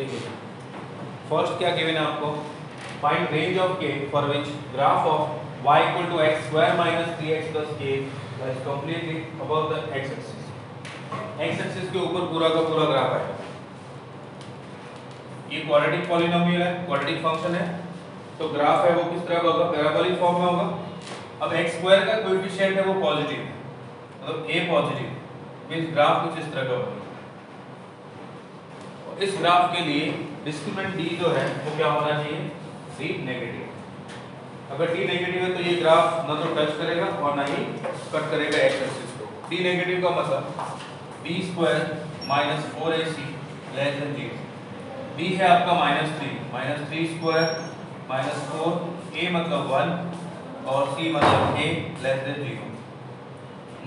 देखिए फर्स्ट क्या गिवन है आपको, find range of k for which graph of y equal to x square minus 3x plus k is completely above the x axis. x axis के ऊपर पूरा का पूरा ग्राफ है। ये क्वाड्रेटिक पॉलिनोमियल है, क्वाड्रेटिक फंक्शन है, तो ग्राफ है वो किस तरह का होगा, पैराबोलिक फॉर्म में होगा। अब x स्क्वायर का कोएफिशिएंट है वो पॉजिटिव है, मतलब a पॉजिटिव मींस ग्राफ कुछ इस तरह का होगा। और इस ग्राफ के लिए डिस्क्रिमिनेंट d जो है वो क्या होना चाहिए, d नेगेटिव। अगर d नेगेटिव है तो ये ग्राफ ना तो टच करेगा और ना ही कट करेगा x एक्सिस को। d नेगेटिव का मतलब b square minus 4ac less than 0। b है आपका माइनस 3 स्क्वायर माइनस 4, a मतलब 1 और c मतलब a less than 0।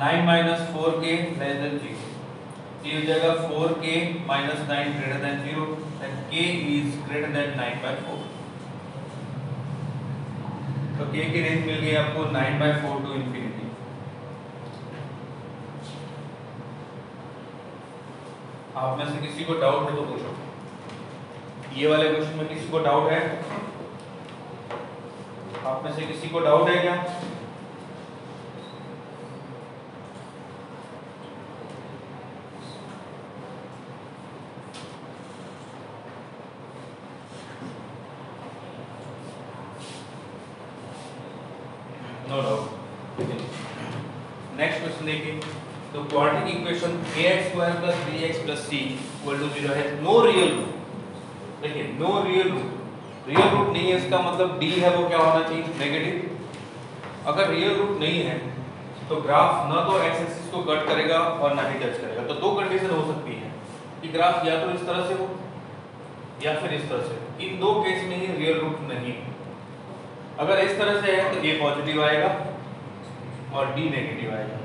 9 minus 4k less than 0, ये हो जाएगा 4k minus 9 greater than 0 and k is greater than 9/4। तो k की रेंज मिल गई आपको 9/4 टू इंफिनिटी। आप में से किसी को डाउट है तो पूछो। ये वाले क्वेश्चन में किसी को डाउट है? आप में से किसी को डाउट है क्या? No doubt. नेक्स्ट क्वेश्चन देखिए, तो quadratic equation ax² + bx + c = 0 है, नो रियल रूट। देखिए no real root, real root नहीं है इसका मतलब d है वो क्या होना चाहिए, नेगेटिव। अगर रियल रूट नहीं है तो ग्राफ ना तो x एक्सिस को कट करेगा और ना ही टच करेगा। तो दो कंडीशन हो सकती है कि ग्राफ या तो इस तरह से हो या फिर इस तरह से। इन दो केस में ही रियल रूट नहीं। अगर इस तरह से है तो a पॉजिटिव आएगा और d नेगेटिव आएगा।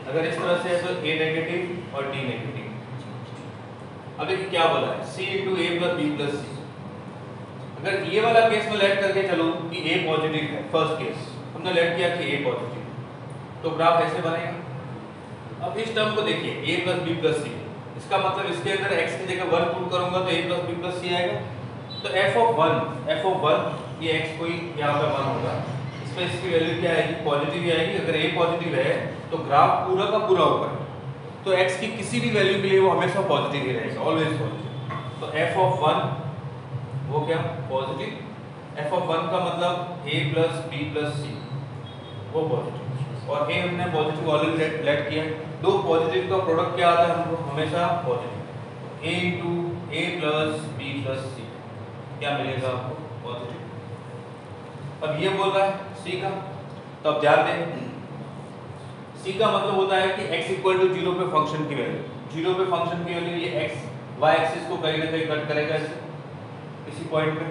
अगर इस तरह से है तो a नेगेटिव और d नेगेटिव। अब देखिए क्या बोला है, c × a + b + c। अगर ये वाला केस में लेट करके चलो कि a पॉजिटिव है, फर्स्ट केस हमने लेट किया कि a पॉजिटिव, तो ग्राफ ऐसे बनेगा। अब इस टर्म को देखिए a + b + c, इसका मतलब इसके अंदर x की जगह 1 पुट करूंगा तो a + b + c आएगा। तो f(1) ये x कोई यहाँ पे 1 होगा, इस पे इसकी वैल्यू क्या आएगी, पॉजिटिव ही आएगी। अगर a पॉजिटिव है तो ग्राफ पूरा का पूरा ऊपर है, तो x की किसी भी वैल्यू के लिए वो हमेशा पॉजिटिव ही रहेगा, ऑलवेज पॉजिटिव। तो f(1) वो क्या, पॉजिटिव। f(1) का मतलब a + b + c वो पॉजिटिव, और a हमने पॉजिटिव ऑलरेडी लेट किया। दो पॉजिटिव का प्रोडक्ट क्या आता है हमको, हमेशा positive. a × a + b + c क्या मिलेगा आपको, पॉजिटिव। अब ये बोल रहा है c का, तो अब ध्यान दें c का मतलब होता है कि x = 0 पे फंक्शन की वैल्यू, 0 पे फंक्शन की वैल्यू ये x y एक्सिस को कहीं ना कहीं कट करेगा इसी पॉइंट पे,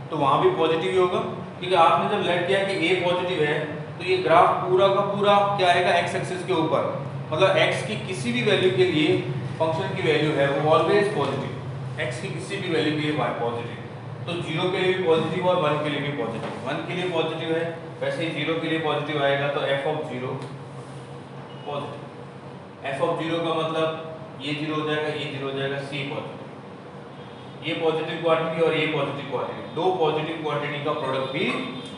तो वहां भी पॉजिटिव ही होगा। क्योंकि आपने जब लेट किया कि a पॉजिटिव है तो ये ग्राफ पूरा का पूरा क्या आएगा, x एक्सिस के ऊपर। मतलब x की किसी भी वैल्यू के लिए फंक्शन की वैल्यू है वो ऑलवेज पॉजिटिव। x की किसी भी वैल्यू के लिए y पॉजिटिव, तो 0 के लिए भी पॉजिटिव और 1 के लिए भी पॉजिटिव। 1 के लिए पॉजिटिव है, वैसे ही 0 के लिए पॉजिटिव आएगा, तो f(0) पॉजिटिव। f(0) का मतलब ये 0 हो जाएगा, ये 0 हो जाएगा, c पॉजिटिव। ये पॉजिटिव क्वांटिटी और ये पॉजिटिव क्वांटिटी, दो पॉजिटिव क्वांटिटी का प्रोडक्ट भी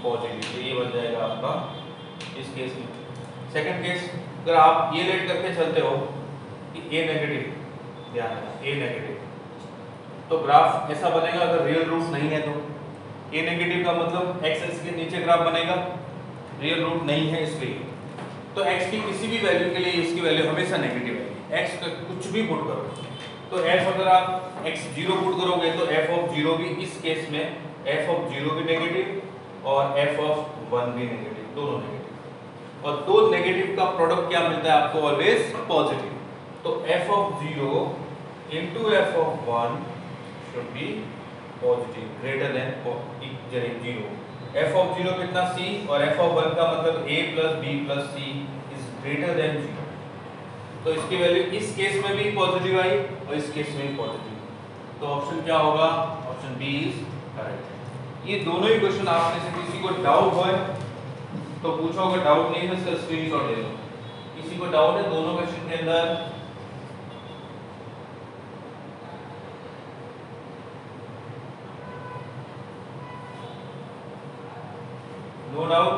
पॉजिटिव, तो ये बन जाएगा आपका इस केस में। सेकंड केस, अगर आप ये लेट करके चलते हो कि a नेगेटिव, ध्यान रखना a नेगेटिव, तो ग्राफ ऐसा बनेगा। अगर रियल रूट नहीं है तो a नेगेटिव का मतलब x एक्सिस के नीचे ग्राफ बनेगा, रियल रूट नहीं है इसलिए। तो x की किसी भी वैल्यू के लिए इसकी वैल्यू हमेशा नेगेटिव आएगी। x का कुछ भी पुट करो, तो f अगर आप x0 पुट करोगे तो f(0) भी इस केस में f(0) भी नेगेटिव और f(1) भी नेगेटिव, दोनों नेगेटिव। और दो नेगेटिव का प्रोडक्ट क्या मिलता है आपको, ऑलवेज पॉजिटिव। तो f(0) into f(1) should be positive, greater than 0। f(0) कितना c और f(1) का मतलब a + b + c is greater than 0। तो इसकी वैल्यू इस केस में भी पॉजिटिव आई और इस केस में भी पॉजिटिव। तो ऑप्शन क्या होगा, ऑप्शन बी इज करेक्ट। ये दोनों ही क्वेश्चन आप में से किसी को डाउट हो तो पूछो, अगर डाउट नहीं है तो इसका स्क्रीनशॉट ले लो। किसी को डाउट है दोनों क्वेश्चन के अंदर? No doubt.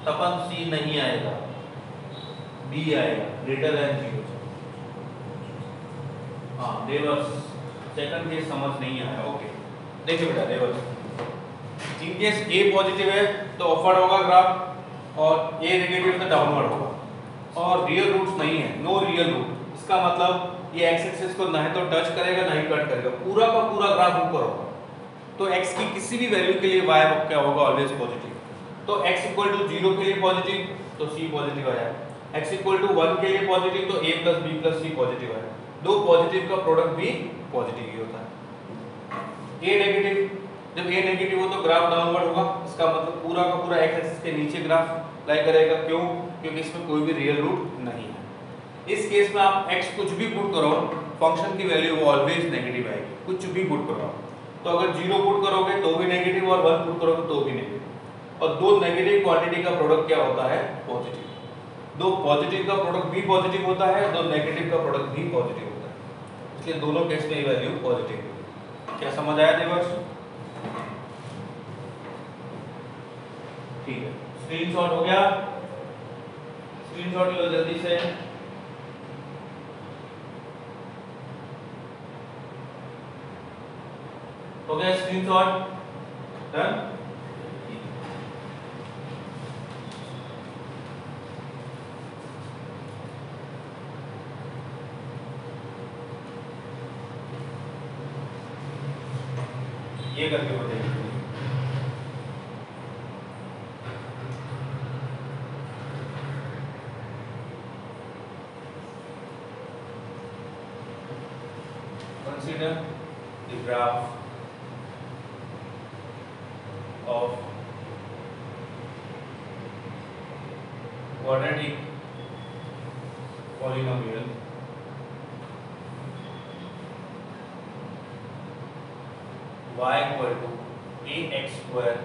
तपन सी नहीं आएगा, बी आएगा, ग्रेटर देन 0। हाँ रिवर्स, सेकंड केस समझ नहीं आया। ओके देखिए बेटा, reverse in case A positive है तो अपवर्ड होगा ग्राफ और ए नेगेटिव तो डाउनवर्ड होगा, और रियल रूट्स नहीं है, नो रियल रूट। इसका मतलब ये एक्स एक्सिस को ना तो टच करेगा ना ही कट करेगा, पूरा का पूरा ग्राफ ऊपर होगा। तो x की किसी भी वैल्यू के लिए y क्या होगा, ऑलवेज पॉजिटिव। तो x इक्वल टू 0 के लिए पॉजिटिव तो c पॉजिटिव आया, x इक्वल टू 1 के लिए पॉजिटिव तो a plus b plus c positive आया। दो पॉजिटिव का प्रोडक्ट भी पॉजिटिव ही होता है। a नेगेटिव, जब a नेगेटिव हो तो ग्राफ डाउनवर्ड होगा, इसका मतलब पूरा का पूरा x एक्सिस के नीचे ग्राफ लाई करेगा। क्यों? क्योंकि इसमें कोई भी रियल रूट नहीं है। इस केस में आप x कुछ भी पुट करो, फंक्शन की वैल्यू वो ऑलवेज नेगेटिव आएगी, कुछ भी पुट करो। तो अगर 0 पुट करोगे तो भी नेगेटिव, और 1 पुट करोगे तो भी नेगेटिव। और दो नेगेटिव क्वांटिटी का प्रोडक्ट क्या होता है, पॉजिटिव। दो पॉजिटिव का प्रोडक्ट भी पॉजिटिव होता है, दो नेगेटिव का प्रोडक्ट भी पॉजिटिव होता है, इसलिए दोनों केस में ये वैल्यू पॉजिटिव है। क्या समझ आया देवर्ष? ठीक है, स्क्रीनशॉट हो गया, स्क्रीनशॉट लो जल्दी से। हो गया स्क्रीनशॉट? डन। ये करके बताइए। Consider the graph of quadratic polynomial y equal to ax square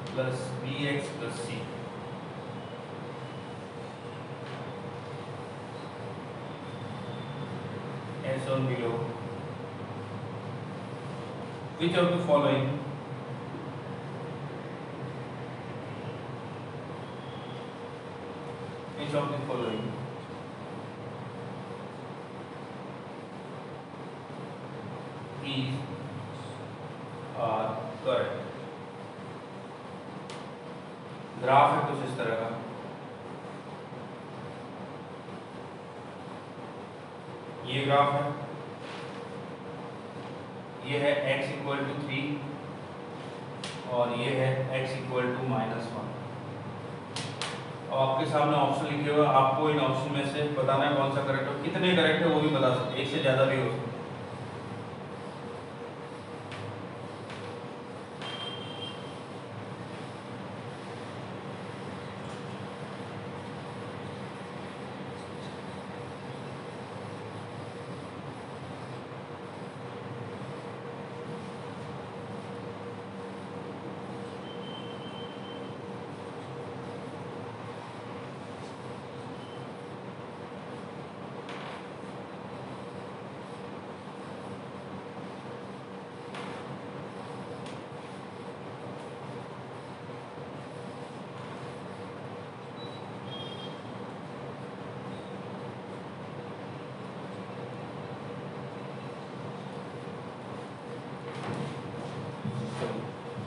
plus bx plus c. As on below, which of the following is correct. Graph है कुछ इस तरह का, ये ग्राफ है, ये है x इक्वल टू 3 और ये है x इक्वल टू -1। अब आपके सामने ऑप्शन लिखे हुए, आपको इन ऑप्शन में से बताना है कौन सा करेक्ट है। कितने करेक्ट है वो भी बता सकते, एक से ज्यादा भी हो सकते।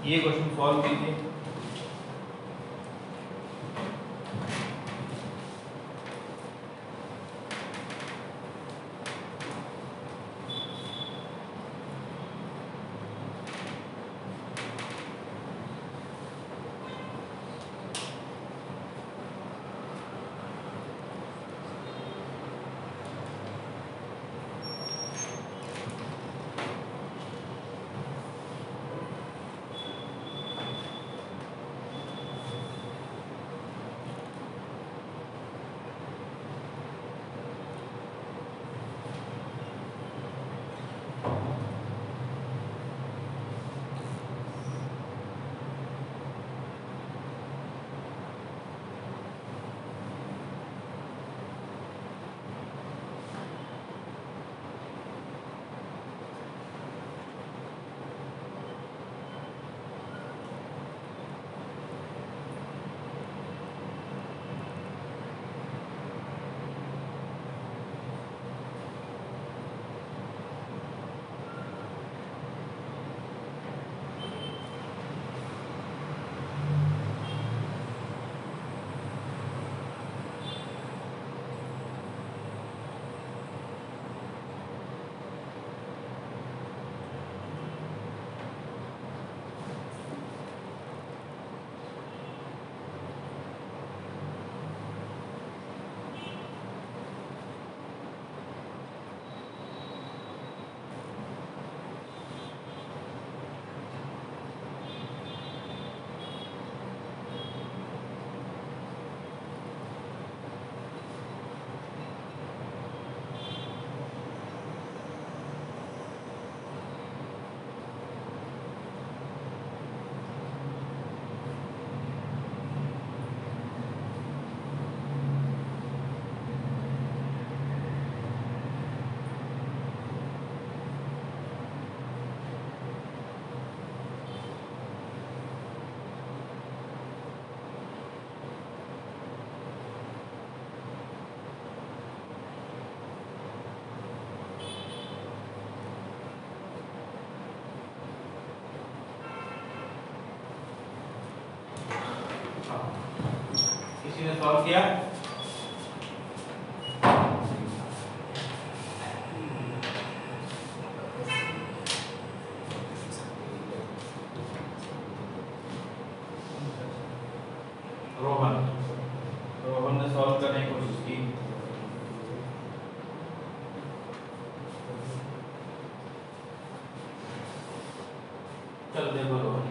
ये क्वेश्चन सॉल्व कीजिए। किसी ने सॉल्व किया? रोहन ने सॉल्व करने की कोशिश की। चल देखो रोहन।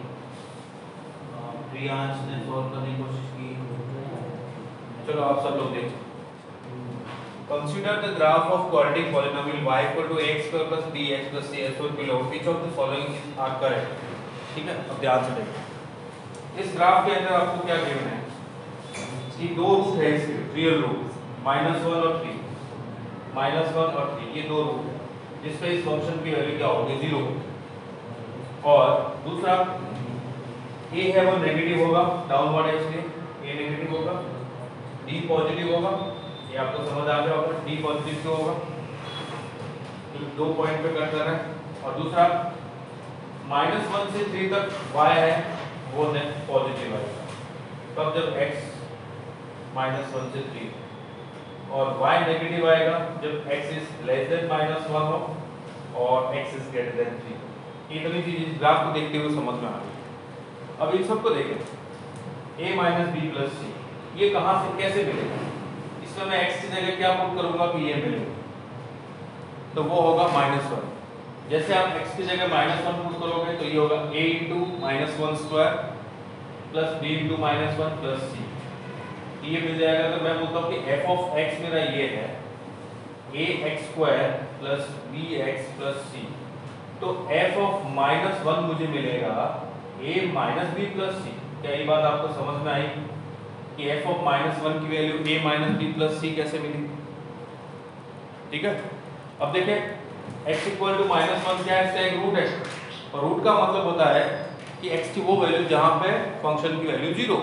प्रियांश ने सॉल्व करने की कोशिश की। चलो आप सब लोग देखो। Consider the graph of quadratic polynomial y equal to x square plus bx plus c as shown below. Which of the following are correct? ठीक है, अब ध्यान से देखो। इस ग्राफ के अंदर आपको क्या गिवन है कि दो रूट है इसके, रियल रूट -1 और 3, -1 और 3 ये दो रूट है जिसपे इस फंक्शन की वैल्यू क्या होगी 0। और दूसरा a है वो नेगेटिव होगा, डाउनवर्ड है इसलिए a नेगेटिव होगा, d पॉजिटिव होगा। ये आपको समझ आ गया होगा d पॉजिटिव क्यों होगा, दो पॉइंट पे कट कर रहा है। और दूसरा -1 से 3 तक y है वो पॉजिटिव आएगा, तब जब x -1 से 3 और y नेगेटिव आएगा जब x इज लेस देन -1 हो और x इज ग्रेटर देन 3। इतनी चीज इस ग्राफ को देखते हुए समझ में आ गई। अब इन सबको देखें a - b + c, ये कहां से कैसे मिलेगा? इसमें मैं x की जगह क्या पुट करूंगा कि ये मिलेगा, तो वो होगा -1। जैसे आप x की जगह -1 पुट करोगे तो ये होगा a × -1² + b × -1 + c, ये मिल जाएगा। तो मैं बोलता हूं कि f of x मेरा ये है ax² + bx + c, तो f of -1 मुझे मिलेगा a - b + c। क्या ये बात आपको समझ में आई कि f of -1 की वैल्यू a - b + c कैसे मिली? ठीक है, अब देखें x = -1 क्या है, इसका एक रूट है और रूट का मतलब होता है कि x की वो वैल्यू जहां पे फंक्शन की वैल्यू 0,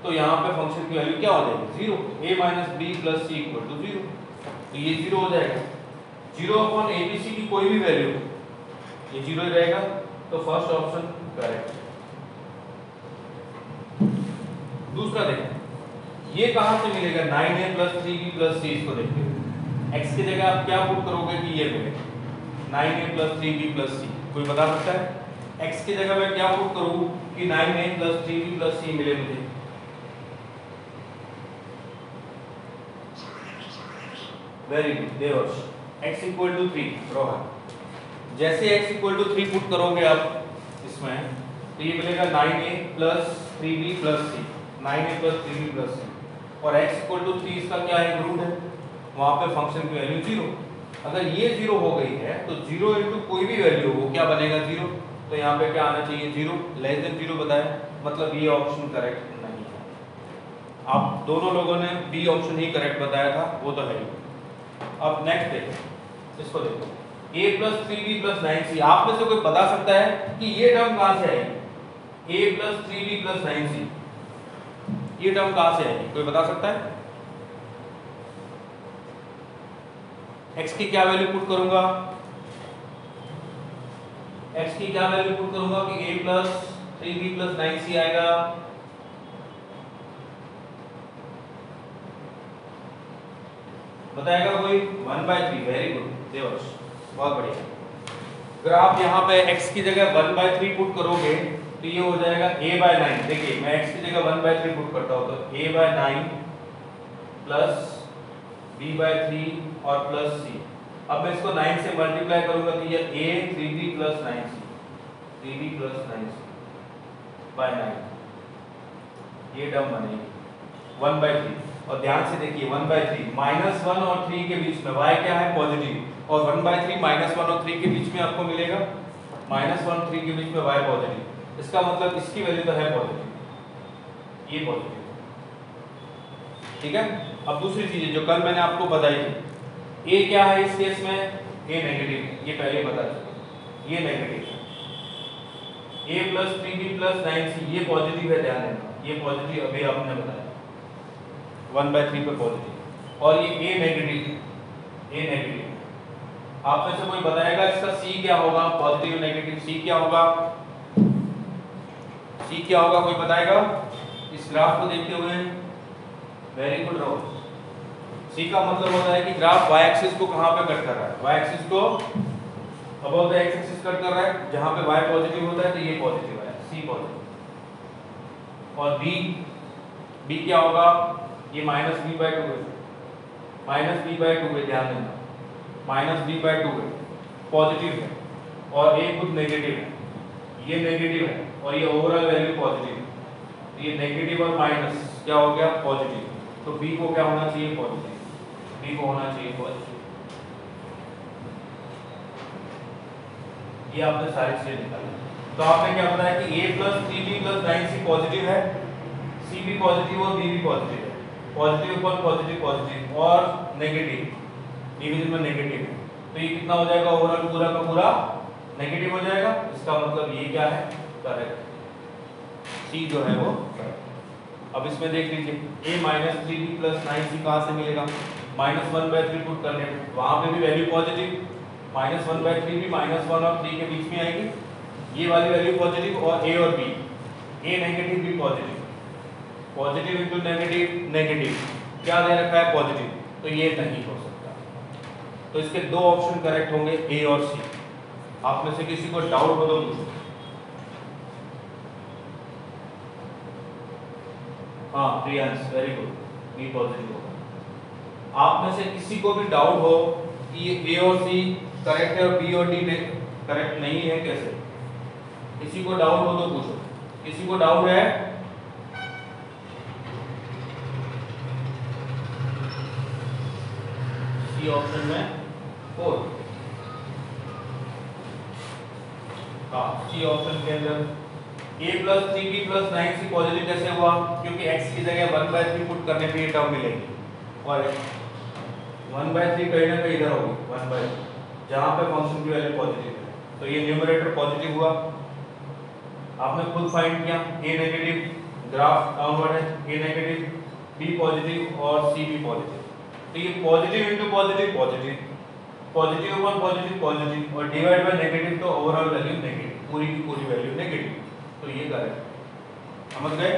तो यहाँ पे फंक्शन की वैल्यू क्या हो जाएगी 0, a - b + c = 0, तो ये 0 हो जाएगा। 0/abc की कोई भी वैल्यू ये 0 ही रहेगा, तो फर्स्ट ऑप्शन करेक्ट। दूसरा देखें ये कहां से मिलेगा 9a + 3b + c, इसको देखते हैं x की जगह आप क्या पुट करोगे कि ये मिलेगा 9a + 3b + c, कोई बता सकता है? x की जगह मैं क्या पुट करूं कि 9a + 3b + c मिले मुझे? Very good Devarsh, x = 3 Rohan. जैसे x = 3 पुट करोगे आप इसमें तो ये मिलेगा 9a + 3b + c, 9a + 3b + c, और x = 3 इसका क्या है रूट है, वहां पे फंक्शन की वैल्यू 0। अगर ये 0 हो गई है तो 0 × कोई भी वैल्यू हो क्या बनेगा 0, तो यहाँ पे क्या आना चाहिए 0, लेस देन 0 बताया, मतलब ये ऑप्शन करेक्ट नहीं है। आप दोनों लोगों ने बी ऑप्शन ही करेक्ट बताया था, वो तो है ही। अब नेक्स्ट देखो, इसको देखो a + 3b + 9c, आप में से कोई बता सकता है कि ये टर्म कहां से आएगी, a + 3b + 9c, ये टर्म कहां से आएगी, कोई बता सकता है? x की क्या वैल्यू पुट करूंगा, x की क्या वैल्यू पुट करूंगा कि a + 3b + 9c आएगा। बताएगा कोई? 1/3, वेरी गुड देवर्ष, बहुत बढ़िया। अगर आप यहाँ पे x की जगह 1/3 पुट करोगे तो ये हो जाएगा a/9। देखिए मैं x की जगह 1/3 पुट करता हूँ तो a/9 + b/3 और प्लस c। अब मैं इसको 9 से मल्टीप्लाई करूंगा तो ये a 3b + 9c, 3b + 9c/9, ये टर्म बनेगी 1/3। और ध्यान से देखिए 1/3 -1 और 3 के बीच में y क्या है पॉजिटिव, और 1/3 -1 और 3 के बीच में आपको मिलेगा -1 3 के बीच में y पॉजिटिव, इसका मतलब इसकी वैल्यू तो है पॉजिटिव, ये पॉजिटिव। ठीक है, अब दूसरी चीज जो कल मैंने आपको बताई थी, a क्या है इस केस में, a नेगेटिव, ये पहले बता चुके, ये नेगेटिव है। a + 3b + 9c ये पॉजिटिव है, ध्यान देना ये पॉजिटिव अभी आपने बताया 1/3 पे पॉजिटिव, और ये a नेगेटिव। आप में से कोई बताएगा इसका c क्या होगा, पॉजिटिव नेगेटिव c क्या होगा, c क्या होगा, कोई बताएगा इस ग्राफ को देखते हुए? वेरी गुड रो। सी का मतलब होता है कि ग्राफ y एक्सिस को कहां पे कट कर रहा है, y एक्सिस को above the x axis cut कर रहा है, जहां पे y पॉजिटिव होता है तो ये पॉजिटिव है, सी पॉजिटिव। और b क्या होगा, ये -b/2 है, -b/2 है, ध्यान देना -b/2 है, पॉजिटिव है, और a खुद नेगेटिव है, ये नेगेटिव है और ये ओवरऑल वैल्यू पॉजिटिव है, तो ये नेगेटिव और माइनस क्या हो गया, पॉजिटिव। तो b को क्या होना चाहिए, पॉजिटिव, b को होना चाहिए पॉजिटिव। ये आपने सारी चीजें निकाली। तो आपने क्या बताया कि a + 3b + 9c पॉजिटिव है, c भी पॉजिटिव और b भी पॉजिटिव है, पॉजिटिव अपॉन पॉजिटिव पॉजिटिव और नेगेटिव डिवीजन में नेगेटिव है, तो ये कितना हो जाएगा, ओवरऑल पूरा का पूरा नेगेटिव हो जाएगा। इसका मतलब ये क्या है, करेक्ट, सी जो है वो करेक्ट। अब इसमें देख लीजिए a - 3b + 9c कहां से मिलेगा, -1/3 पुट करने पे, वहां पे भी वैल्यू पॉजिटिव, -1/3 भी -1 और 3 के बीच में आएगी, ये वाली वैल्यू पॉजिटिव, और a और b, a negative b positive, positive into negative negative, क्या दे रखा है, पॉजिटिव, तो ये नहीं हो सकता। तो इसके दो ऑप्शन करेक्ट होंगे, a और c। आप में से किसी को डाउट हो तो पूछो। हाँ Priyansh, very good, be positive होगा। आप में से किसी को भी डाउट हो कि ये a और c करेक्ट है और b और d करेक्ट नहीं है, कैसे, किसी को डाउट हो तो पूछो। किसी को डाउट है, सी ऑप्शन में 4, हाँ सी ऑप्शन के अंदर a + 3b + 9c पॉजिटिव कैसे हुआ, क्योंकि x की जगह 1/3 पुट करने पे ये टर्म मिलेगी, और 1/3 कहीं ना कहीं इधर होगी, 1/3 जहां पे फंक्शन की वैल्यू पॉजिटिव है, तो ये न्यूमरेटर पॉजिटिव हुआ। आपने खुद फाइंड किया, a नेगेटिव, ग्राफ डाउनवर्ड है, a नेगेटिव, b पॉजिटिव और c भी पॉजिटिव, तो ये positive into positive positive, positive upon positive positive, और डिवाइड बाय नेगेटिव, तो ओवरऑल वैल्यू नेगेटिव, पूरी की पूरी वैल्यू नेगेटिव, तो ये करेक्ट। समझ गए,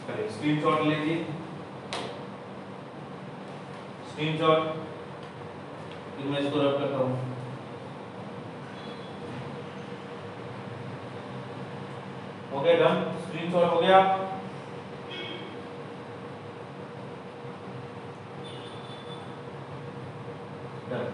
चलिए स्क्रीनशॉट लीजिए, स्क्रीनशॉट, फिर मैं इसको रब करता हूँ। हो गया डन, स्क्रीनशॉट हो गया। डन।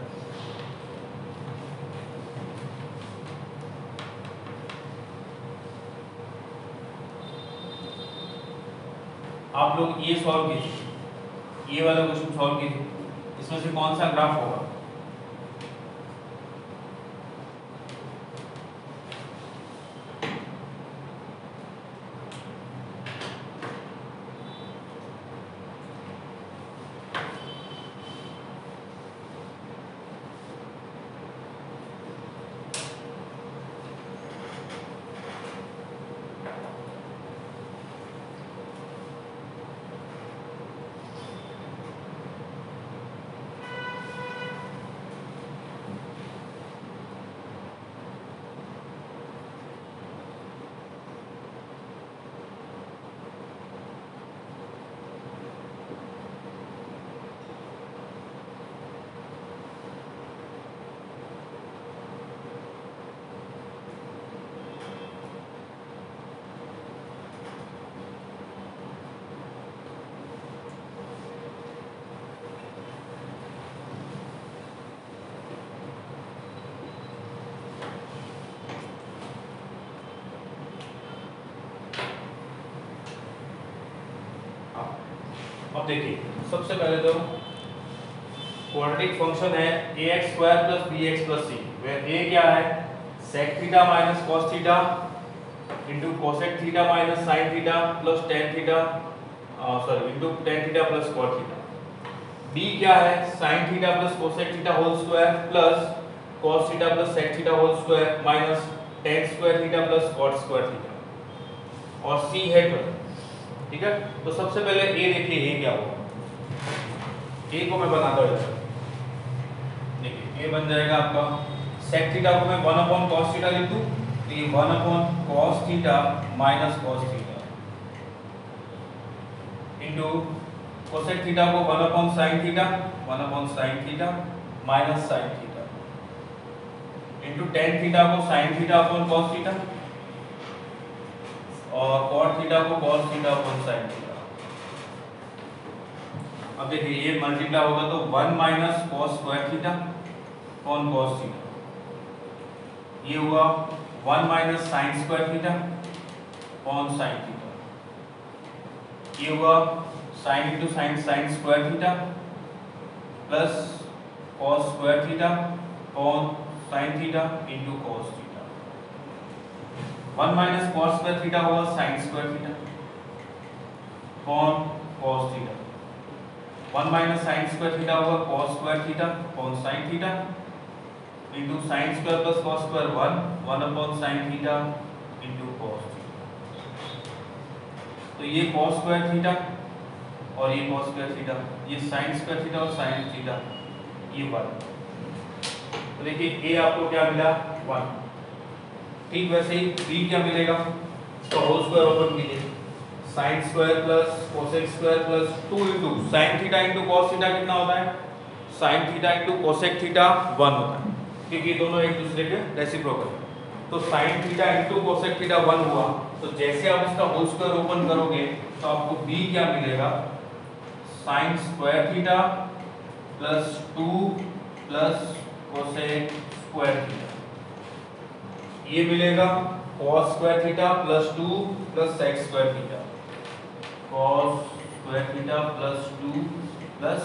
आप लोग ये सॉल्व कीजिए, ये वाला क्वेश्चन सॉल्व कीजिए, इसमें से कौन सा ग्राफ होगा, अब देखिए सबसे पहले तो क्वाड्रेटिक फंक्शन है ax² + bx + c, where a क्या है, sec theta - cos theta into cosec theta - sin theta plus tan theta, sorry into tan theta plus cot theta. b क्या है, sin theta plus cosec theta whole square plus cos theta plus sec theta whole square minus tan square theta plus cot square theta, और c है 12। ठीक है, तो सबसे पहले a देखिए, a क्या होगा, a को मैं बनाता हूँ, देखिए a बन जाएगा आपका sec थीटा को मैं 1/cos थीटा लिख दूं, तो ये 1/cos theta - cos theta into cosec theta को 1 upon sine theta minus sine theta into tan theta को sine theta upon cos theta और कॉट थीटा को cos theta upon sine theta. अब देखिए ये मल्टीप्लाई होगा तो 1 minus cos square theta upon cos theta, ये हुआ 1 minus sine square theta upon sine theta, ये हुआ sine into sine sine square theta plus cos square theta upon sine theta into cos theta. 1 minus cos square theta हुआ sine square theta upon cos theta, 1 minus sine square theta हुआ cos square theta upon sine theta into sine square plus cos square 1 upon sine theta into cos theta. तो ये cos square theta और ये cos square theta, ये sine square theta और sine theta, ये 1। तो देखिए a आपको क्या मिला 1। ठीक वैसे ही b क्या मिलेगा, तो होल स्क्वायर ओपन कीजिए, sign square plus cosec square plus 2 into sine theta into cos theta कितना होता है, sign theta into cosec theta 1 होता है, क्योंकि दोनों एक दूसरे के रेसिप्रोकल है। तो sign theta into cosec theta 1 हुआ, तो जैसे आप इसका होल स्क्वायर ओपन करोगे तो आपको b क्या मिलेगा, sign square theta plus 2 plus cosec square theta, ये मिलेगा cos square theta plus 2 plus sec square theta, cos square theta plus 2 plus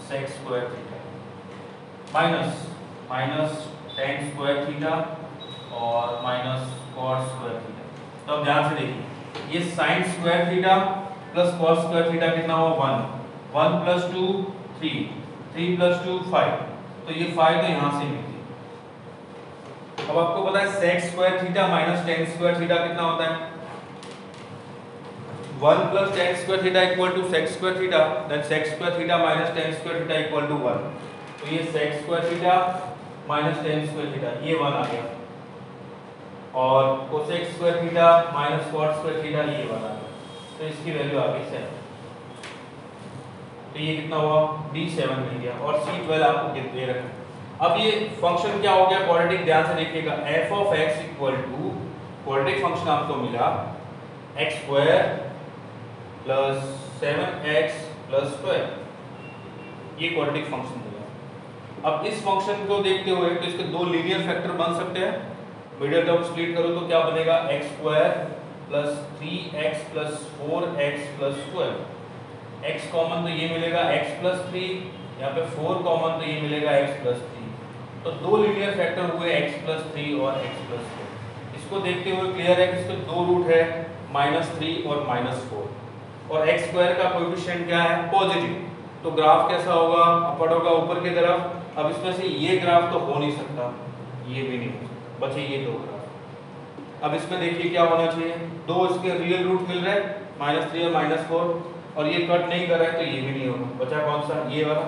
sec square theta minus minus tan square theta और minus cos square theta. तो अब ध्यान से देखिए, ये sin square theta plus cos square theta कितना हुआ 1, 1 plus 2 3, 3 plus 2 5, तो ये 5 तो यहाँ से मिली। अब आपको पता है sec square theta minus tan square theta कितना होता है, 1 plus tan square theta equal to sec square theta, then sec square theta minus tan square theta equal to 1। तो ये sec square theta minus tan square theta ये 1 आ गया, और cosec square theta minus cot square theta ये 1 आ गया, तो इसकी वैल्यू आ गई 7। तो ये कितना हुआ D7 मिल गया, और C12 आपको दे रखा। अब ये फंक्शन क्या हो गया क्वाड्रेटिक, ध्यान से देखिएगा, f of x equal to quadratic function आपको मिला x square plus 7x plus 12, ये क्वाड्रेटिक फंक्शन मिला। अब इस फंक्शन को देखते हुए तो इसके दो लीनियर फैक्टर बन सकते हैं, मिडिल टर्म स्प्लिट करो तो क्या बनेगा, x square plus 3x plus 4x plus 12, x common तो ये मिलेगा x प्लस 3, यहाँ पे 4 कॉमन तो ये मिलेगा x प्लस 3, तो दो लीनियर फैक्टर हुए x प्लस 3 और x प्लस 4। इसको देखते हुए क्लियर है कि इसके दो रूट है -3 और -4, और x स्क्वायर का कोएफिशिएंट क्या है पॉजिटिव, तो ग्राफ कैसा होगा, अपवर्ड होगा ऊपर की तरफ। अब इसमें से ये ग्राफ तो हो नहीं सकता, ये भी नहीं हो सकता, बचे ये दो ग्राफ। अब इसमें देखिए क्या होना चाहिए, दो इसके रियल रूट मिल रहे हैं -3 और -4, और ये कट नहीं कर रहा है तो ये भी नहीं होगा, बचा कौन सा ये वाला,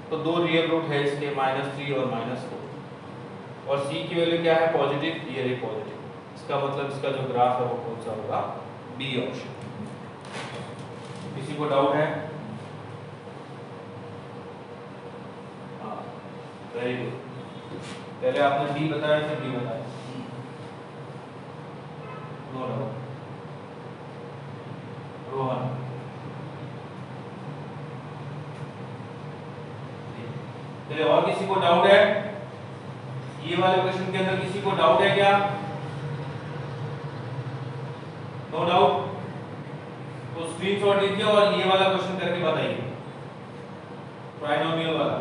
तो दो रियल रूट है इसके -3 और -4, और c की वैल्यू क्या है पॉजिटिव, ये रही पॉजिटिव, इसका मतलब इसका जो ग्राफ है वो कौन सा होगा, बी ऑप्शन। किसी को डाउट है, हाँ वेरी गुड, पहले आपने डी बताया फिर बी बताया, नो डाउट। रोहन चलिए, और किसी को डाउट है, ये वाले क्वेश्चन के अंदर किसी को डाउट है क्या, नो डाउट, तो स्क्रीनशॉट लीजिए और ये वाला क्वेश्चन करके बताइए, ट्राइनोमियल वाला।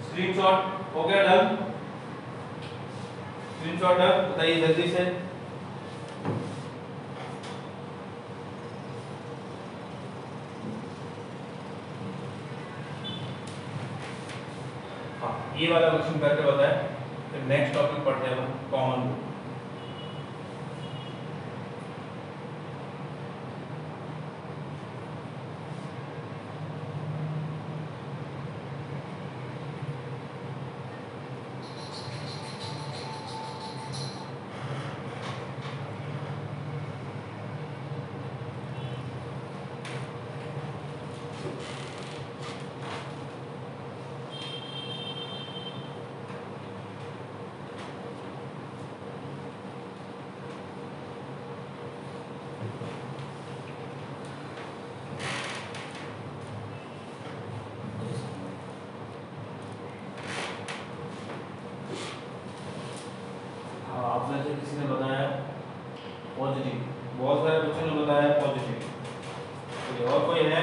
स्क्रीनशॉट हो गया डन, स्क्रीनशॉट डन, बताइए जल्दी से। ये वाला क्वेश्चन करके बताएं, फिर नेक्स्ट टॉपिक पढ़ते हैं कॉमन रूट। आप में से किसी ने बताया पॉजिटिव, बहुत सारे बच्चों ने बताया पॉजिटिव। चलिए और कोई है?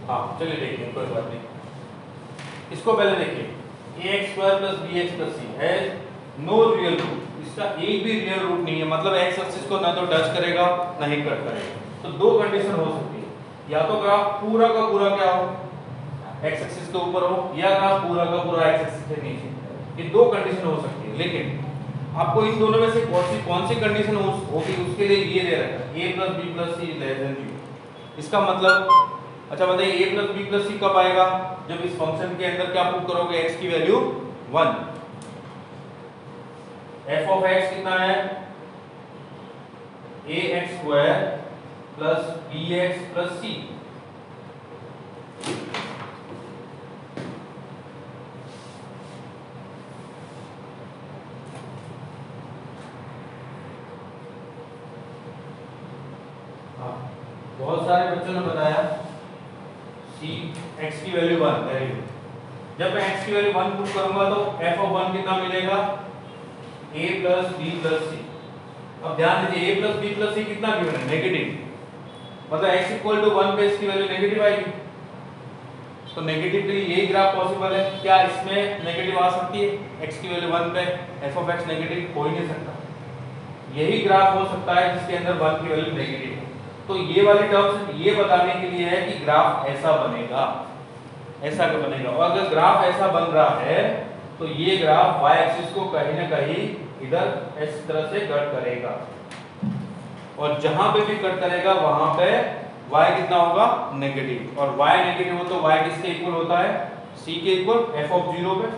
हाँ चलिए देखिए, कोई बात नहीं। इसको पहले देखिए, ax square plus bx plus c है नो रियल रूट, इसका एक भी रियल रूट नहीं है, मतलब एक्स एक्सिस को ना तो टच करेगा ना ही कट करेगा। तो दो कंडीशन हो सकती है, या तो ग्राफ पूरा का पूरा क्या हो, एक्स एक्सिस के ऊपर हो, या ग्राफ पूरा का पूरा एक्स एक्सिस के नीचे। ये दो कंडीशन हो सकती है, लेकिन आपको इन दोनों में से कौन सी कंडीशन होगी उसके लिए ये दे रखा है a plus b plus c less than 0। इसका मतलब अच्छा बताइए a plus b plus c कब आएगा? जब इस फंक्शन के अंदर क्या पुट करोगे, x की वैल्यू 1। f ऑफ x कितना है? ax square plus bx plus c। बहुत सारे बच्चों ने बताया c x की वैल्यू 1, वेरी गुड। जब मैं x की वैल्यू 1 पुट करूंगा तो f ऑफ 1 कितना मिलेगा? a plus b plus c। अब ध्यान दीजिए a plus b plus c कितना गिवन है? नेगेटिव, मतलब x इक्वल टू 1 पे इसकी वैल्यू नेगेटिव आएगी, तो नेगेटिवली यही ग्राफ पॉसिबल है। क्या इसमें नेगेटिव आ सकती है? x की वैल्यू 1 पे f ऑफ x नेगेटिव हो ही नहीं सकता। यही ग्राफ हो सकता है जिसके अंदर 1 की वैल्यू नेगेटिव है। तो ये वाली टर्म ये बताने के लिए है कि ग्राफ ऐसा बनेगा, ऐसा क्या बनेगा। और अगर ग्राफ ऐसा बन रहा है तो ये ग्राफ y एक्सिस को कहीं ना कहीं इधर इस तरह से कट करेगा, और जहां पे भी कट करेगा वहां पे y कितना होगा? नेगेटिव। और y नेगेटिव हो तो y किसके इक्वल होता है? c के इक्वल, f ऑफ 0 पे।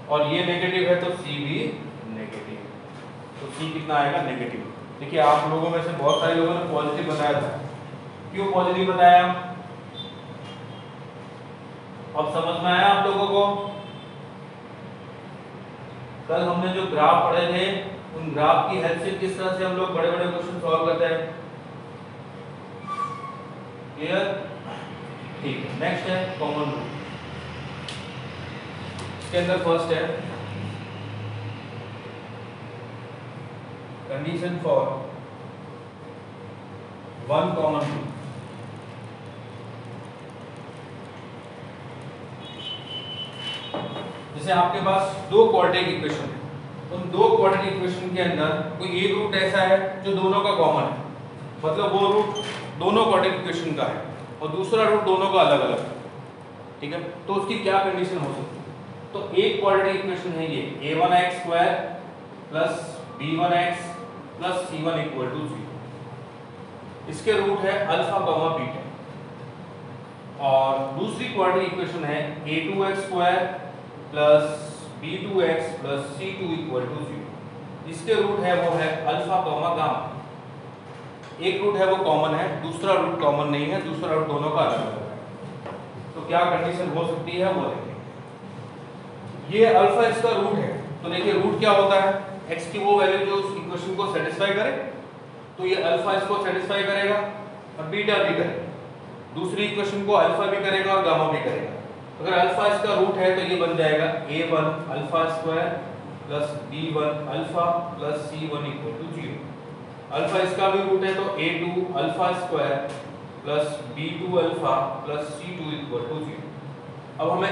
और ये नेगेटिव है तो c भी नेगेटिव, तो c कितना आएगा? नेगेटिव। देखिए आप लोगों में से बहुत सारे लोगों ने पॉजिटिव बताया था। क्यों पॉजिटिव बताया? अब समझ में आया आप लोगों को? कल हमने जो ग्राफ पढ़े थे उन ग्राफ की हेल्प से किस तरह से हम लोग बड़े बड़े क्वेश्चन सॉल्व करते हैं। क्लियर? ठीक है, नेक्स्ट है कॉमन रूट। इसके अंदर फर्स्ट है condition for one common root. जैसे आपके पास दो क्वाड्रेटिक इक्वेशन है, उन दो क्वाड्रेटिक इक्वेशन के अंदर कोई एक रूट ऐसा है जो दोनों का कॉमन है, मतलब वो रूट दोनों क्वाड्रेटिक इक्वेशन का है और दूसरा रूट दोनों का अलग अलग है, ठीक है। तो उसकी क्या कंडीशन हो सकती है? तो एक क्वाड्रेटिक इक्वेशन है ये a1x square plus b1x plus c1 equal to 0। इसके रूट है अल्फा कॉमा बीटा। और दूसरी क्वाड्रेटिक इक्वेशन है a2x square plus b2x plus c2 equal to 0। इसके रूट है वो है अल्फा कॉमा गामा। एक रूट है वो कॉमन है, दूसरा रूट कॉमन नहीं है, दूसरा रूट दोनों का अलग अलग है। तो क्या कंडीशन हो सकती है वो देखें। ये अल्फा इसका रूट है, तो देखिए रूट क्या होता है? x की वो वैल्यू जो उस इक्वेशन को सेटिस्फाई करे, तो ये अल्फा इसको सेटिस्फाई करेगा और बीटा भी करेगा। दूसरी इक्वेशन को अल्फा भी करेगा और गामा भी करेगा। अगर अल्फा इसका रूट है तो ये बन जाएगा a1 alpha square plus b1 alpha plus c1 equal to 0। Alpha इसका भी रूट है तो a2 alpha square plus b2 alpha plus c2 equal to 0। अब हमें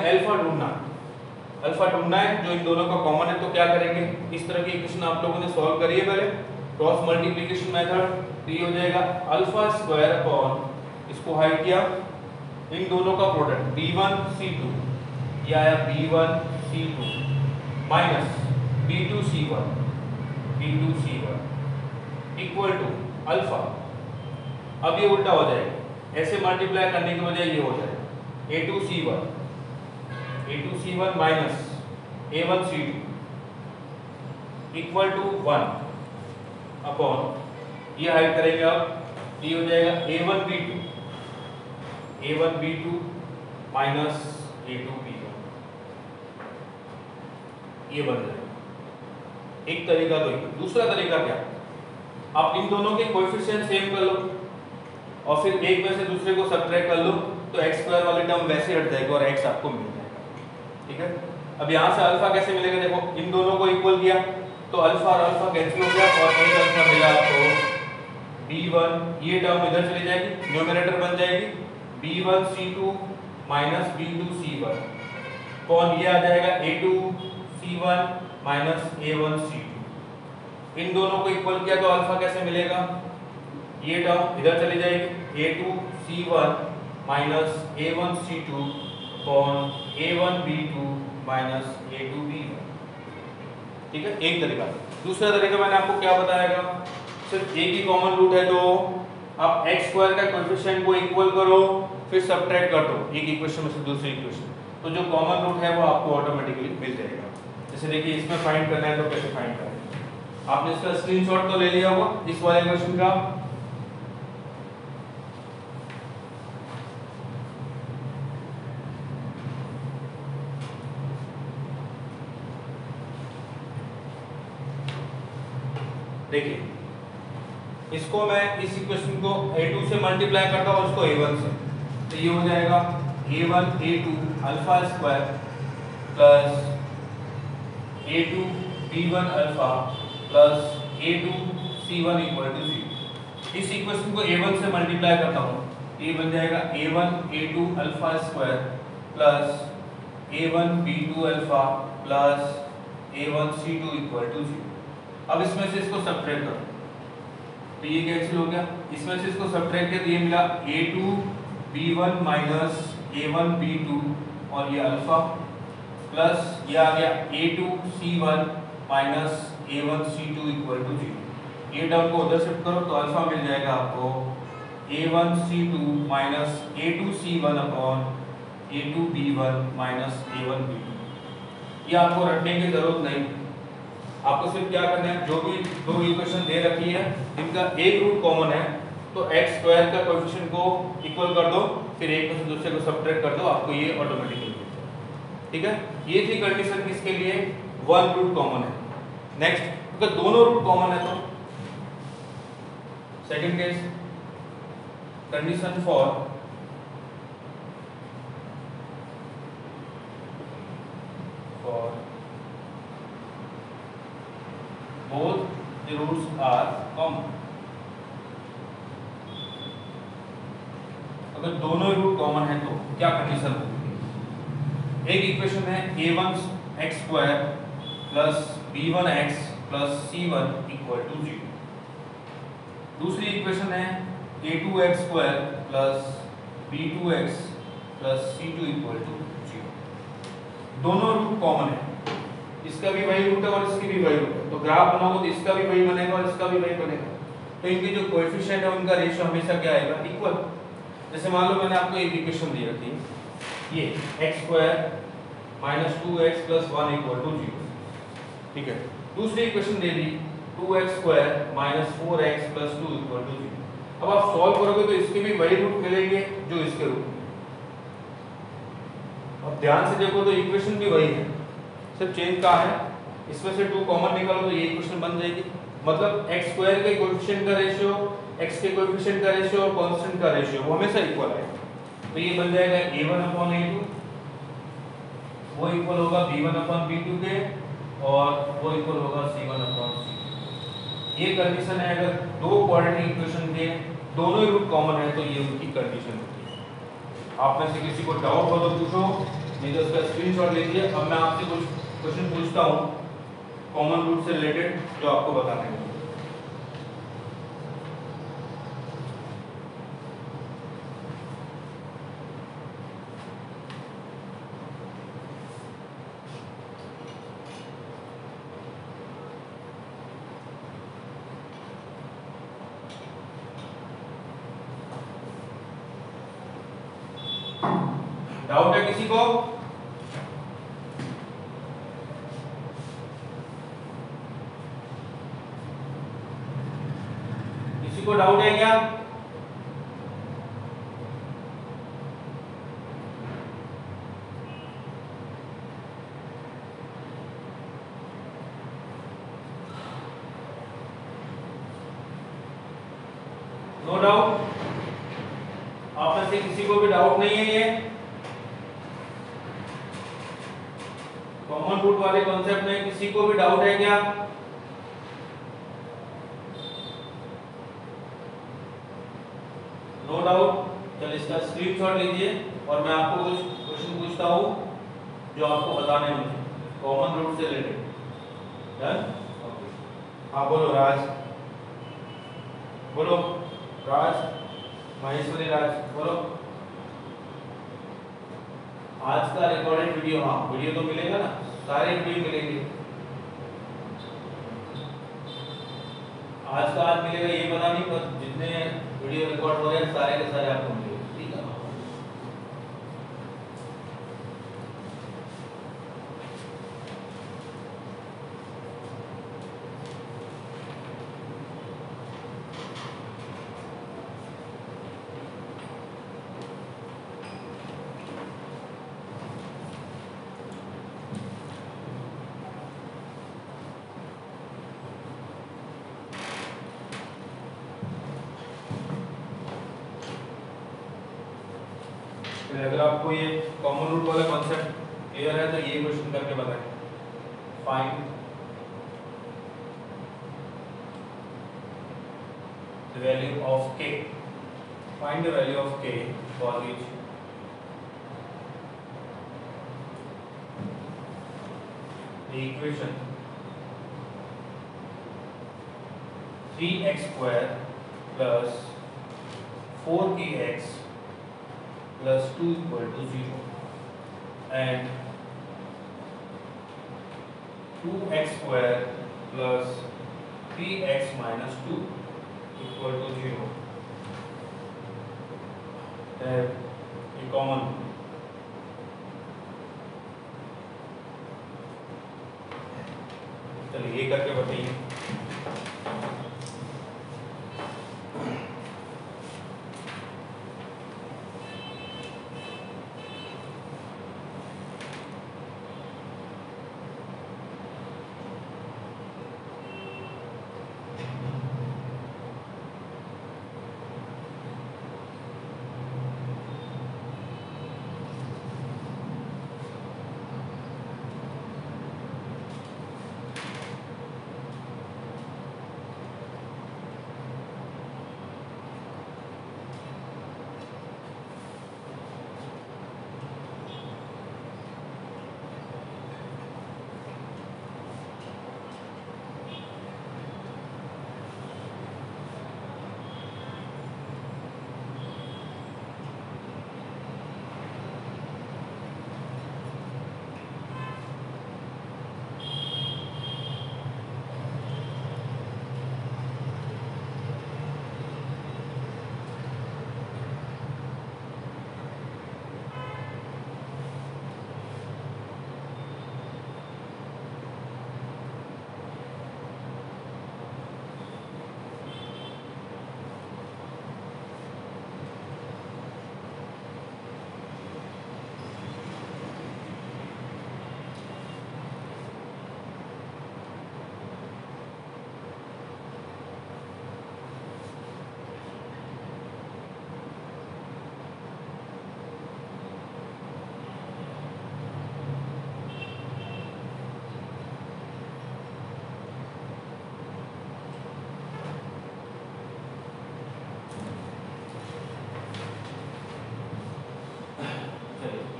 अल्फा ढूंढना है जो इन दोनों का कॉमन है। तो क्या करेंगे? इस तरह की इक्वेशन आप लोगों ने सॉल्व करी है पहले, क्रॉस मल्टीप्लिकेशन मेथड। तो ये हो जाएगा अल्फा स्क्वायर अपॉन, इसको हाइड किया, इन दोनों का प्रोडक्ट b1 c2, ये आया b1 c2 minus b2 c1 equal to alpha. अब ये उल्टा हो जाएगा, ऐसे मल्टीप्लाई करने की बजाय ये हो जाएगा a2 c1 minus a1 c2 equal to 1 upon, ये हाइड करेंगे। अब ये हो जाएगा a1 b2 minus a2 b1, ये बन जाएगा। एक तरीका तो ये। दूसरा तरीका क्या? आप इन दोनों के कोएफिशिएंट सेम कर लो और फिर एक में से दूसरे को सब्ट्रैक्ट कर लो तो x स्क्वायर वाली टर्म वैसे हट जाएगी और x आपको मिल जाएगा। ठीक है, अब यहाँ से अल्फा कैसे मिलेगा, देखो इन दोनों को इक्वल किया तो अल्फा और अल्फा कैंसिल हो गया और एक अल्फा मिला आपको b1, ये टर्म इधर चली जाएगी, न्यूमरेटर बन जाएगी b1 c2 minus b2 c1, कौन ये आ जाएगा a2 c1 minus a1 c2। इन दोनों को इक्वल किया तो अल्फा कैसे मिलेगा, ये टर्म इधर चली जाएगी a2 c1 minus a1 c2 कौन a1 b2 minus a2 b1। ठीक है, एक तरीका। दूसरा तरीका मैंने आपको क्या बताया, सिर्फ एक ही कॉमन रूट है तो आप x स्क्वायर का कोएफिशिएंट को इक्वल करो फिर सब्ट्रैक्ट कर दो एक इक्वेशन में से दूसरी इक्वेशन, तो जो कॉमन रूट है वो आपको ऑटोमेटिकली मिल जाएगा। जैसे देखिए इसमें फाइंड करना है तो कैसे फाइंड करें, आपने इसका स्क्रीनशॉट तो ले लिया होगा इस वाले क्वेश्चन का। देखिए इसको मैं इस इक्वेशन को a2 से मल्टीप्लाई करता हूँ उसको a1 से, तो ये हो जाएगा a1 a2 alpha square plus a2 b1 alpha plus a2 c1 equal to 0। इस इक्वेशन को a1 से मल्टीप्लाई करता हूँ, ये बन जाएगा a1 a2 alpha square plus a1 b2 alpha plus a1 c2 equal to 0। अब इसमें से इसको सब्ट्रैक्ट करो तो ये कैंसिल हो गया, इसमें से इसको सब्ट्रैक्ट किया तो ये मिला a2 b1 minus a1 b2 और ये अल्फा प्लस ये आ गया a2 c1 minus a1 c2 equal to 0। ये टर्म को उधर शिफ्ट करो तो अल्फा मिल जाएगा आपको a1 c2 minus a2 c1 upon a2 b1 minus a1 b2। ये आपको रटने की जरूरत नहीं, आपको सिर्फ क्या करना है, जो भी दो इक्वेशन दे रखी है इनका एक रूट कॉमन है तो x स्क्वायर का कोएफिशिएंट को इक्वल कर दो फिर एक में से दूसरे को सब्ट्रैक्ट कर दो, आपको ये ऑटोमेटिकली मिल जाएगा। ठीक है, ये थी कंडीशन किसके लिए, वन रूट कॉमन है। नेक्स्ट अगर दोनों रूट कॉमन है तो second case, condition for both the roots are common। अगर दोनों रूट कॉमन है तो क्या कंडीशन होगी, एक इक्वेशन है a1 x square plus b1 x plus c1 equal to 0, दूसरी इक्वेशन है a2 x square plus b2 x plus c2 equal to 0। दोनों रूट कॉमन है, इसका भी वही रूट है और इसकी भी वही रूट है, तो ग्राफ बनाओगे तो इसका भी वही बनेगा और इसका भी वही बनेगा, तो इनके जो कोएफिशिएंट है उनका रेशियो हमेशा क्या आएगा, इक्वल। जैसे मान लो मैंने आपको एक इक्वेशन दी रखी है ये x square minus 2x plus 1 equal to 0। ठीक है, दूसरी इक्वेशन दे दी 2x square minus 4x plus 2 equal to 0। अब आप सॉल्व करोगे तो इसके भी वही रूट मिलेंगे जो इसके रूट। अब ध्यान से देखो तो इक्वेशन भी वही है, सिर्फ चेंज कहाँ है, इसमें से 2 कॉमन निकालो तो ये इक्वेशन बन जाएगी। मतलब x स्क्वायर के कोएफिशिएंट का रेशियो, x के कोएफिशिएंट का रेशियो और कांस्टेंट का रेशियो वो हमेशा इक्वल है, तो ये बन जाएगा a1 अपॉन a2, वो इक्वल होगा b1 अपॉन b2 के और वो इक्वल होगा c1 अपॉन c2। ये कंडीशन है, अगर दो क्वाड्रेटिक इक्वेशन के दोनों रूट कॉमन है तो ये उनकी कंडीशन होती है। आप में से किसी को डाउट हो तो पूछो, नहीं तो उसका स्क्रीनशॉट लीजिए। अब मैं आपसे कुछ क्वेश्चन पूछता हूँ कॉमन रूट से रिलेटेड जो आपको बताने हैं। डाउट है किसी को? किसी को डाउट है क्या? No doubt? आप में से किसी को भी डाउट नहीं है? ये कॉमन रूट वाले कॉन्सेप्ट में किसी को भी डाउट है क्या? No doubt? चलिए इसका स्क्रीनशॉट लीजिए और मैं आपको कुछ क्वेश्चन पूछता हूँ जो आपको बताने होंगे कॉमन रूट से रिलेटेड। डन? ओके। हाँ बोलो राज, बोलो राज, महेश्वरी राज, बोलो। आज का रिकॉर्डेड वीडियो, हाँ वीडियो तो मिलेगा ना, सारे वीडियो मिलेंगे। आज का आज मिलेगा ये पता नहीं, पर जितने वीडियो रिकॉर्ड हो रहे हैं सारे के सारे आपको मिलेंगे। ठीक है? अगर आपको ये कॉमन रूट वाला कॉन्सेप्ट क्लियर है तो ये क्वेश्चन करके बताएं। Find the value of k, find the value of k for each the equation 3x square plus 4kx plus 2 equal to 0 and 2x square plus 3x minus 2 equal to 0 है ये common. चलिए ये करके बताइए।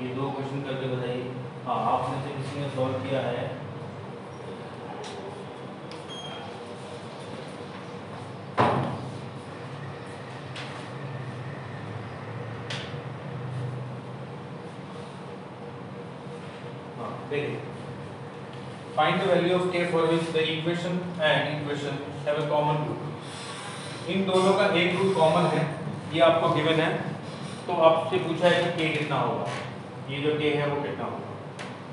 ये दो क्वेश्चन करके बताइए। हाँ आप में से किसी ने सॉल्व किया है? हाँ देखिए, find the value of k for which the equation and equation have a common root. इन दोनों का एक रूट कॉमन है, ये आपको गिवन है। तो आपसे पूछा है कि k कितना होगा, ये जो k है वो कितना होगा,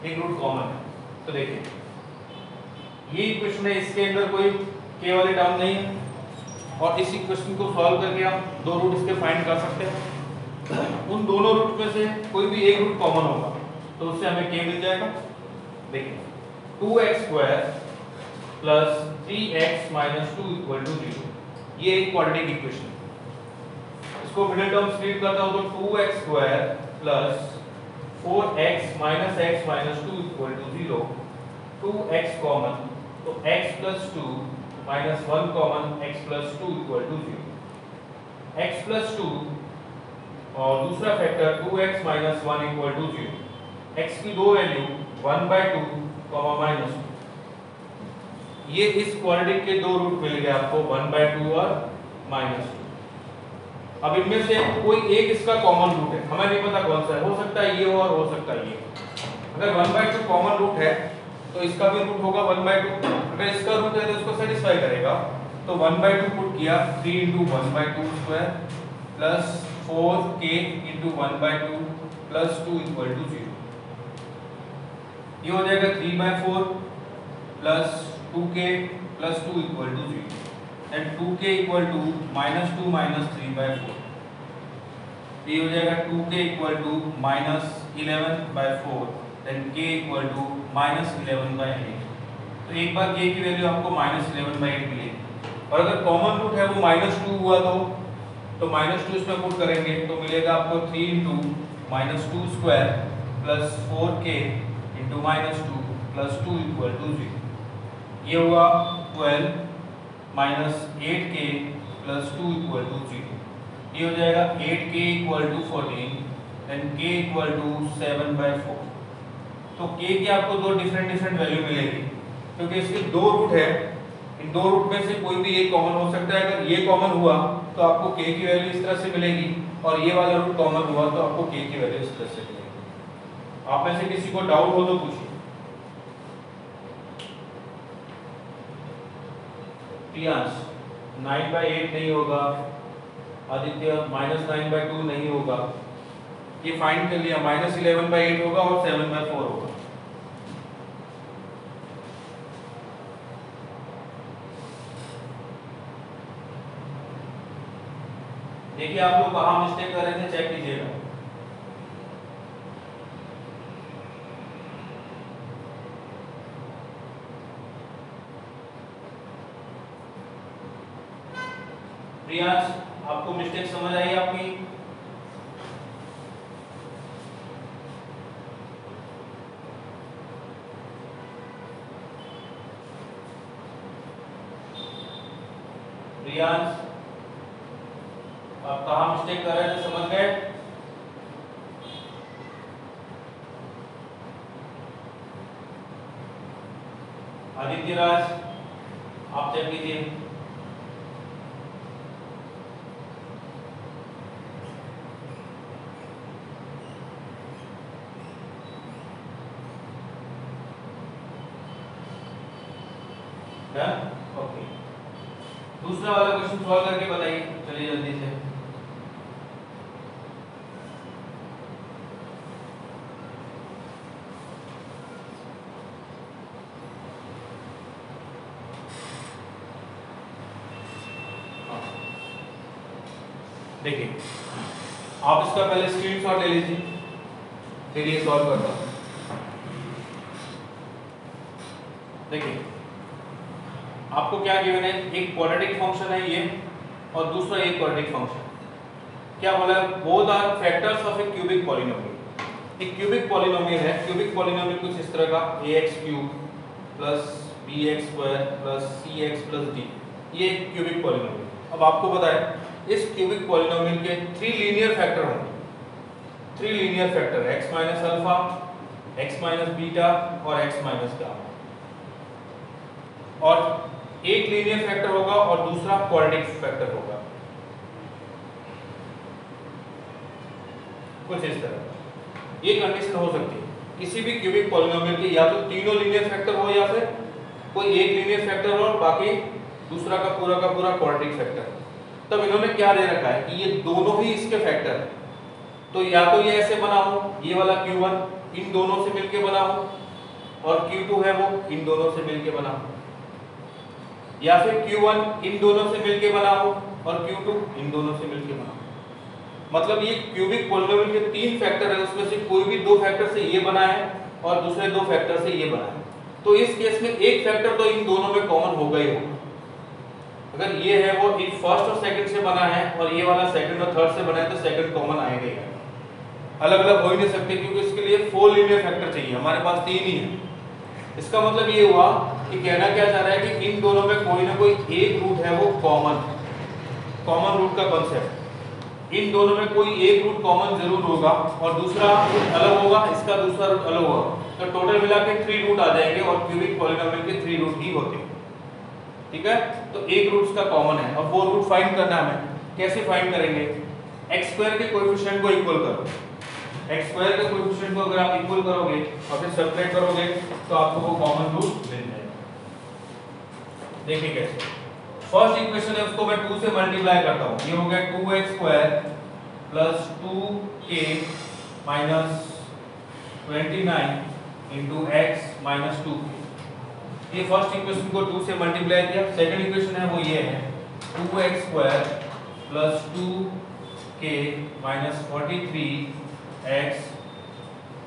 एक रूट कॉमन है। तो देखिए ये इक्वेशन है, इसके अंदर कोई k वाले टर्म नहीं है और इस इक्वेशन को सॉल्व करके हम दो रूट इसके फाइंड कर सकते हैं। उन दोनों रूट में से कोई भी एक रूट कॉमन होगा तो उससे हमें k मिल जाएगा। देखिए 2x square plus 3x minus 2 equal to 0, ये एक क्वाड्रेटिक इक्वेशन। इसको मिडिल टर्म स्प्लिट करता हूं तो 2x square plus 4x minus x minus 2 equal to 0, 2x common तो x plus 2 minus 1 common x plus 2 equal to 0, x plus 2 और दूसरा factor 2x minus 1 equal to 0, x की दो value 1/2 comma minus 2, ये इस क्वाड्रेटिक के दो root मिल गए आपको 1/2 और -2। अब इनमें से कोई एक इसका कॉमन रूट है, हमें नहीं पता कौन सा है, हो सकता है ये हो और हो सकता है ये। अगर 1/2 कॉमन रूट है तो इसका भी रूट होगा 1/2, अगर इसका रूट है तो इसको सेटिस्फाई करेगा, तो 1/2 पुट किया 3 × 1/2 square plus 4k × 1/2 plus 2 equal to 0, ये हो जाएगा 3/4 plus 2k plus 2 equal to 0, and 2k equal to -2 minus 3/4, ये हो जाएगा 2k equal to -11/4, then k equal to -11/8। तो एक बार k की वैल्यू आपको -11/8 मिलेगी, और अगर कॉमन रूट है वो -2 हुआ तो -2 इसमें पुट करेंगे तो मिलेगा आपको 3 × -2 square plus 4k × -2 plus 2 equal to 0, ये हुआ 12 minus 8k plus 2 equal to 0, ये हो जाएगा 8k equal to 14, then k equal to 7/4। तो k की आपको दो डिफरेंट वैल्यू मिलेगी, क्योंकि इसके दो रूट है, इन दो रूट में से कोई भी एक कॉमन हो सकता है। अगर ये कॉमन हुआ तो आपको k की वैल्यू इस तरह से मिलेगी, और ये वाला रूट कॉमन हुआ तो आपको k की वैल्यू इस तरह से मिलेगी। आप में से किसी को डाउट हो तो पूछिए। प्रियांश 9/8 नहीं होगा, आदित्य -9/2 नहीं होगा, ये फाइंड कर लिया, -11/8 होगा और 7/4 होगा। देखिए आप लोग कहाँ मिस्टेक कर रहे थे, चेक कीजिएगा। प्रियांश आपको मिस्टेक समझ आई आपकी? प्रियांश आप कहाँ मिस्टेक कर रहे थे, समझ गए? आदित्य राज आप चेक कीजिए। ओके, दूसरा वाला क्वेश्चन सॉल्व करके बताइए, चलिए जल्दी से। देखिए आप इसका पहले स्क्रीनशॉट ले लीजिए, फिर ये सॉल्व करता हूं। देखिए आपको क्या गिवन है, एक क्वाड्रेटिक फंक्शन है ये, और दूसरा एक क्वाड्रेटिक फंक्शन। क्या बोला है, both are factors of a cubic polynomial. एक क्यूबिक पॉलिनोमियल है, क्यूबिक पॉलिनोमियल कुछ इस तरह का ax³ plus bx² plus cx+ d, ये एक क्यूबिक पॉलिनोमियल। अब आपको पता है इस क्यूबिक पॉलिनोमियल के 3 लीनियर फैक्टर होंगे, 3 linear factor x minus alpha, x minus beta और x माइनस गामा, और एक लीनियर फैक्टर होगा और दूसरा क्वाड्रेटिक फैक्टर होगा, कुछ इस तरह। ये कंडीशन हो सकती है किसी भी क्यूबिक पॉलिनोमियल के, या तो तीनों लीनियर फैक्टर हो या फिर कोई एक लीनियर फैक्टर हो और बाकी दूसरा का पूरा क्वाड्रेटिक फैक्टर। तब इन्होंने क्या दे रखा है कि ये दोनों ही इसके फैक्टर है, तो या तो ये ऐसे बनाऊं, ये वाला Q1 इन दोनों से मिलके बनाऊं, और Q2 है वो इन दोनों से मिलके बनाऊं, या फिर Q1 इन दोनों से मिलके बनाऊं और Q2 इन दोनों से मिलके बनाऊं। मतलब ये क्यूबिक पॉलिनोमियल के 3 फैक्टर है, उसमें से कोई भी 2 फैक्टर से ये बना है और दूसरे 2 फैक्टर से ये बना है, तो इस केस में एक फैक्टर तो इन दोनों में कॉमन होगा ही होगा। अगर ये है वो एक फर्स्ट और सेकंड से बना है और ये वाला सेकंड और थर्ड से बना है तो सेकंड कॉमन आएगा ही आएगा। अलग अलग हो ही नहीं सकते क्योंकि इसके लिए 4 लीनियर फैक्टर चाहिए, हमारे पास 3 ही है। इसका मतलब ये हुआ कि कहना क्या चाह रहा है कि इन दोनों में कोई ना कोई एक रूट है वो कॉमन रूट का कॉन्सेप्ट। इन दोनों में कोई एक रूट कॉमन जरूर होगा और दूसरा रूट अलग होगा, इसका दूसरा रूट अलग होगा, तो टोटल मिला के 3 रूट आ जाएंगे और क्यूबिक पॉलीनोमियल के 3 रूट ही होते हैं। ठीक है, तो एक रूट का कॉमन है और 4 रूट फाइंड करना है हमें। कैसे फाइंड करेंगे? x स्क्वायर के कोएफिशिएंट को इक्वल करो। x स्क्वायर के कोएफिशिएंट को अगर आप इक्वल करोगे और फिर सब्ट्रैक्ट करोगे तो आपको वो कॉमन रूट मिल जाएगा। देखिए कैसे। फर्स्ट इक्वेशन है उसको मैं 2 से मल्टीप्लाई करता हूं, ये हो गया 2x square plus 2k minus 29 into x minus 2k। ये फर्स्ट इक्वेशन को 2 से मल्टीप्लाई किया। सेकंड इक्वेशन है वो ये है 2x square plus 2k minus 43x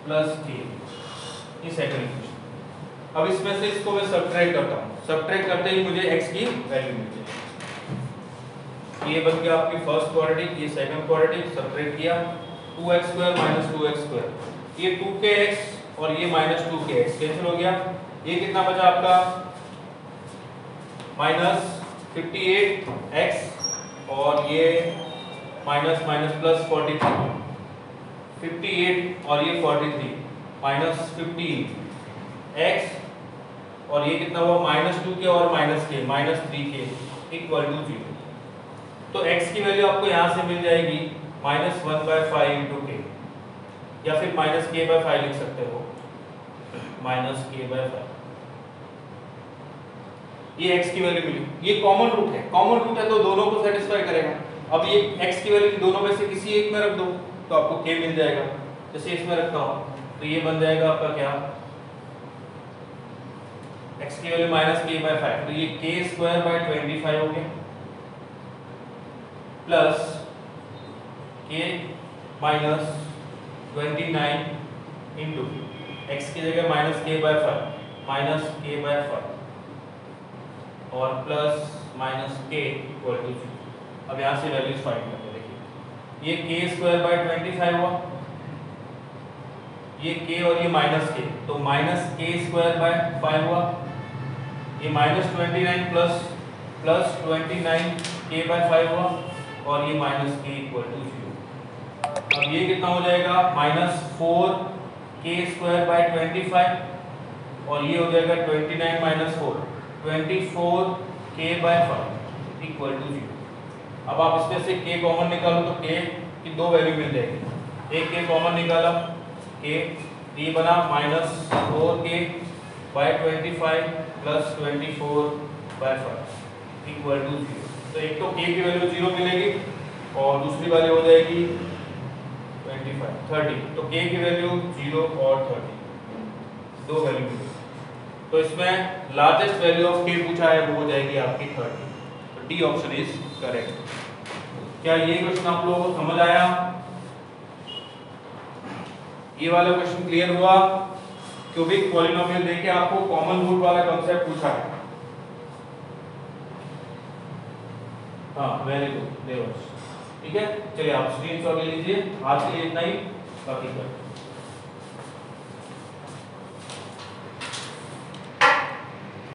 plus k। ये सेकंड इक्वेशन। अब इसमें से इसको मैं सब्ट्रैक्ट करता हूं, सब्ट्रैक्ट करते ही मुझे x की वैल्यू मिल जाएगी। ये बन गया आपकी फर्स्ट क्वाड्रेटिक, ये सेकंड क्वाड्रेटिक। सब्ट्रैक्ट किया 2x square minus 2x square, ये 2kx और ये माइनस 2kx कैंसिल हो गया। ये कितना बचा आपका माइनस 58x और ये माइनस माइनस प्लस 43, 58 और ये 43 माइनस 15x और ये कितना हुआ माइनस 2k और minus k minus 3k equal to 0। तो x की वैल्यू आपको यहाँ से मिल जाएगी माइनस 1/5 इंटू k या फिर माइनस k/5 लिख सकते हो, माइनस k/5। ये x की वैल्यू मिली। ये कॉमन रूट है, कॉमन रूट है तो दोनों को सेटिस्फाई करेगा। अब ये x की वैल्यू दोनों में से किसी एक में रख दो तो आपको k मिल जाएगा। जैसे इसमें रखता हूँ तो ये बन जाएगा आपका क्या, x की वैल्यू माइनस k/5 तो ये k स्क्वायर बाय 25 हो गया plus k minus 29 into x की जगह माइनस k/5 माइनस k/5 और plus minus k equal to 0। अब यहाँ से वैल्यूज फाइंड करते हैं। देखिए ये k स्क्वायर बाय 25 हुआ, ये k और ये माइनस k तो माइनस k स्क्वायर बाय 5 हुआ, ये माइनस 29 प्लस 29 k/5 हुआ और ये माइनस k इक्वल टू 0। अब ये कितना हो जाएगा माइनस 4k स्क्वायर बाय 25 और ये हो जाएगा 29 माइनस 4 24 k/5 इक्वल टू 0। अब आप इसमें से k कॉमन निकालो तो k की 2 वैल्यू मिल जाएगी। एक k कॉमन निकाला k, ये बना minus 4k by 25 plus 24/5 equal to 0। तो एक तो k की वैल्यू 0 मिलेगी और दूसरी वाली हो जाएगी 30। तो k की वैल्यू 0 और 30 दो वैल्यू मिलेगी। तो इसमें लार्जेस्ट वैल्यू ऑफ k पूछा है वो हो जाएगी आपकी 30। तो डी ऑप्शन इज करेक्ट। क्या ये क्वेश्चन आप लोगों को समझ आया? ये वाला क्वेश्चन क्लियर हुआ? क्यूबिक पॉलिनोमियल देके आपको कॉमन रूट वाला कांसेप्ट पूछा है। हाँ वेरी गुड देवर्ष। ठीक है, चलिए आप स्क्रीनशॉट ले लीजिए। आज के लिए इतना ही, बाकी कर